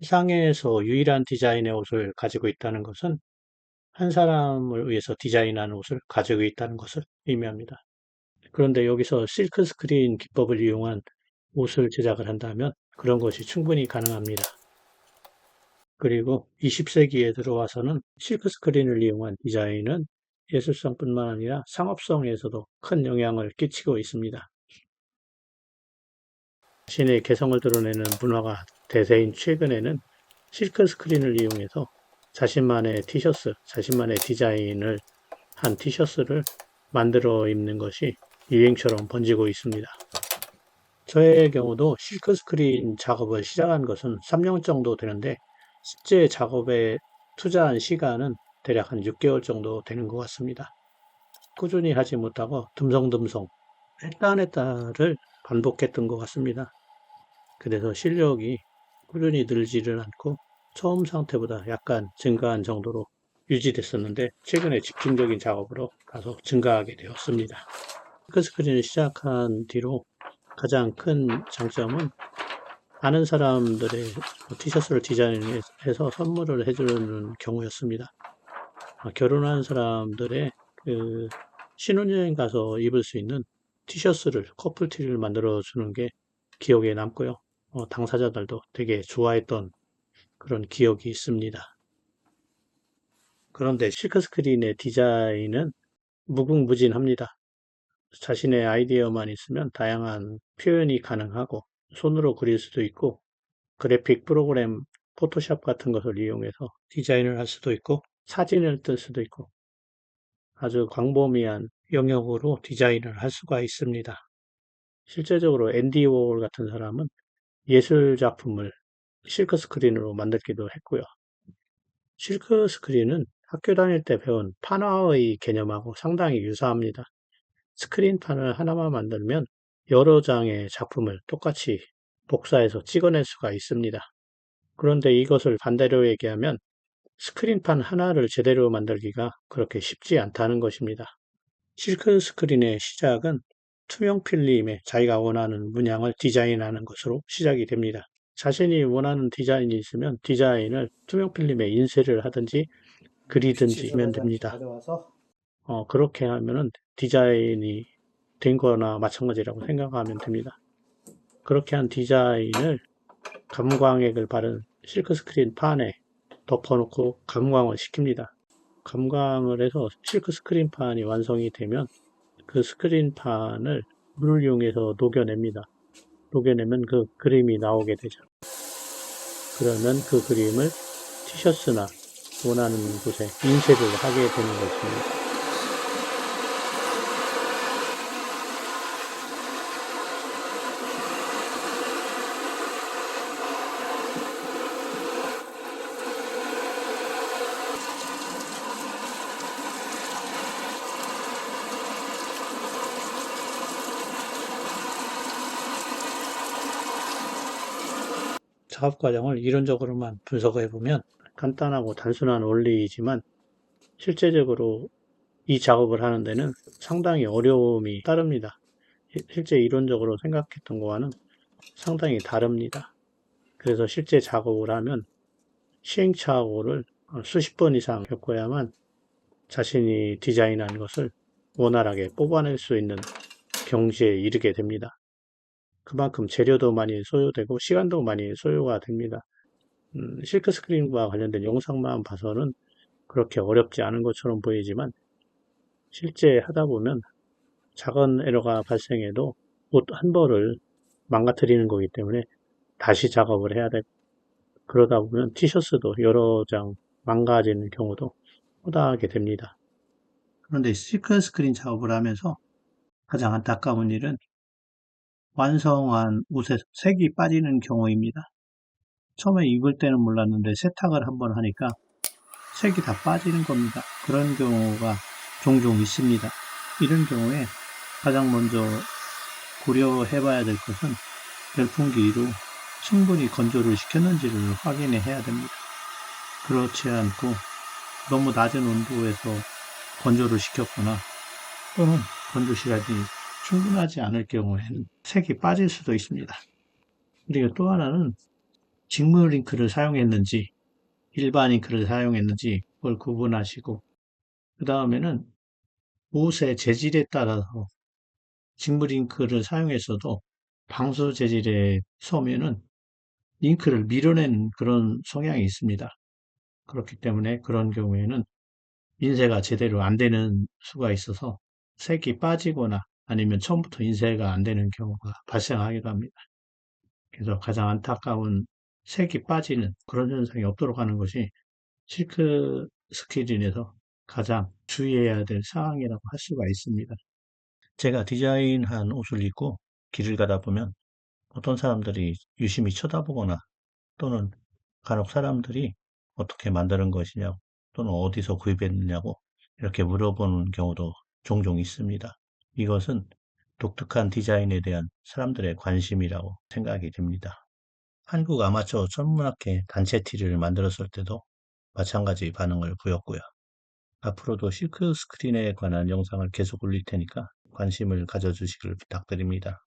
세상에서 유일한 디자인의 옷을 가지고 있다는 것은 한 사람을 위해서 디자인한 옷을 가지고 있다는 것을 의미합니다. 그런데 여기서 실크 스크린 기법을 이용한 옷을 제작을 한다면 그런 것이 충분히 가능합니다. 그리고 20세기에 들어와서는 실크 스크린을 이용한 디자인은 예술성뿐만 아니라 상업성에서도 큰 영향을 끼치고 있습니다. 자신의 개성을 드러내는 문화가 대세인 최근에는 실크 스크린을 이용해서 자신만의 티셔츠, 자신만의 디자인을 한 티셔츠를 만들어 입는 것이 유행처럼 번지고 있습니다. 저의 경우도 실크 스크린 작업을 시작한 것은 3년 정도 되는데 실제 작업에 투자한 시간은 대략 한 6개월 정도 되는 것 같습니다. 꾸준히 하지 못하고 듬성듬성 했다를 반복했던 것 같습니다. 그래서 실력이 꾸준히 늘지를 않고 처음 상태보다 약간 증가한 정도로 유지됐었는데 최근에 집중적인 작업으로 다소 증가하게 되었습니다. 실크 스크린을 시작한 뒤로 가장 큰 장점은 아는 사람들의 티셔츠를 디자인해서 선물을 해주는 경우였습니다. 결혼한 사람들의 그 신혼여행 가서 입을 수 있는 티셔츠를 커플티를 만들어 주는 게 기억에 남고요. 당사자들도 되게 좋아했던 그런 기억이 있습니다. 그런데 실크 스크린의 디자인은 무궁무진합니다. 자신의 아이디어만 있으면 다양한 표현이 가능하고 손으로 그릴 수도 있고 그래픽 프로그램 포토샵 같은 것을 이용해서 디자인을 할 수도 있고 사진을 뜰 수도 있고 아주 광범위한 영역으로 디자인을 할 수가 있습니다. 실제적으로 앤디 워홀 같은 사람은 예술 작품을 실크 스크린으로 만들기도 했고요. 실크 스크린은 학교 다닐 때 배운 판화의 개념하고 상당히 유사합니다. 스크린판을 하나만 만들면 여러 장의 작품을 똑같이 복사해서 찍어낼 수가 있습니다. 그런데 이것을 반대로 얘기하면 스크린판 하나를 제대로 만들기가 그렇게 쉽지 않다는 것입니다. 실크 스크린의 시작은 투명 필름에 자기가 원하는 문양을 디자인하는 것으로 시작이 됩니다. 자신이 원하는 디자인이 있으면 디자인을 투명 필름에 인쇄를 하든지 그리든지 하면 됩니다. 그렇게 하면은 디자인이 된 거나 마찬가지라고 생각하면 됩니다. 그렇게 한 디자인을 감광액을 바른 실크 스크린 판에 덮어놓고 감광을 시킵니다. 감광을 해서 실크 스크린판이 완성이 되면 그 스크린판을 물을 이용해서 녹여냅니다. 녹여내면 그 그림이 나오게 되죠. 그러면 그 그림을 티셔츠나 원하는 곳에 인쇄를 하게 되는 것입니다. 작업 과정을 이론적으로만 분석해 보면 간단하고 단순한 원리이지만 실제적으로 이 작업을 하는 데는 상당히 어려움이 따릅니다. 실제 이론적으로 생각했던 거와는 상당히 다릅니다. 그래서 실제 작업을 하면 시행착오를 수십 번 이상 겪어야만 자신이 디자인한 것을 원활하게 뽑아낼 수 있는 경지에 이르게 됩니다. 그만큼 재료도 많이 소요되고 시간도 많이 소요가 됩니다. 실크 스크린과 관련된 영상만 봐서는 그렇게 어렵지 않은 것처럼 보이지만 실제 하다 보면 작은 에러가 발생해도 옷 한 벌을 망가뜨리는 거기 때문에 다시 작업을 해야 되고 그러다 보면 티셔츠도 여러 장 망가지는 경우도 허다하게 됩니다. 그런데 실크 스크린 작업을 하면서 가장 안타까운 일은 완성한 옷에서 색이 빠지는 경우입니다. 처음에 입을 때는 몰랐는데 세탁을 한번 하니까 색이 다 빠지는 겁니다. 그런 경우가 종종 있습니다. 이런 경우에 가장 먼저 고려해 봐야 될 것은 열풍기로 충분히 건조를 시켰는지를 확인해 해야 됩니다. 그렇지 않고 너무 낮은 온도에서 건조를 시켰거나 또는 건조 시간이 충분하지 않을 경우에는 색이 빠질 수도 있습니다. 그리고 또 하나는 직물 잉크를 사용했는지 일반 잉크를 사용했는지 그걸 구분하시고 그 다음에는 옷의 재질에 따라서 직물 잉크를 사용했어도 방수 재질의 소면은 잉크를 밀어낸 그런 성향이 있습니다. 그렇기 때문에 그런 경우에는 인쇄가 제대로 안 되는 수가 있어서 색이 빠지거나 아니면 처음부터 인쇄가 안 되는 경우가 발생하기도 합니다. 그래서 가장 안타까운 색이 빠지는 그런 현상이 없도록 하는 것이 실크 스크린에서 가장 주의해야 될 사항이라고 할 수가 있습니다. 제가 디자인한 옷을 입고 길을 가다 보면 어떤 사람들이 유심히 쳐다보거나 또는 간혹 사람들이 어떻게 만드는 것이냐고 또는 어디서 구입했느냐고 이렇게 물어보는 경우도 종종 있습니다. 이것은 독특한 디자인에 대한 사람들의 관심이라고 생각이 됩니다. 한국 아마추어 천문학회 단체 티를 만들었을 때도 마찬가지 반응을 보였고요. 앞으로도 실크 스크린에 관한 영상을 계속 올릴 테니까 관심을 가져주시길 부탁드립니다.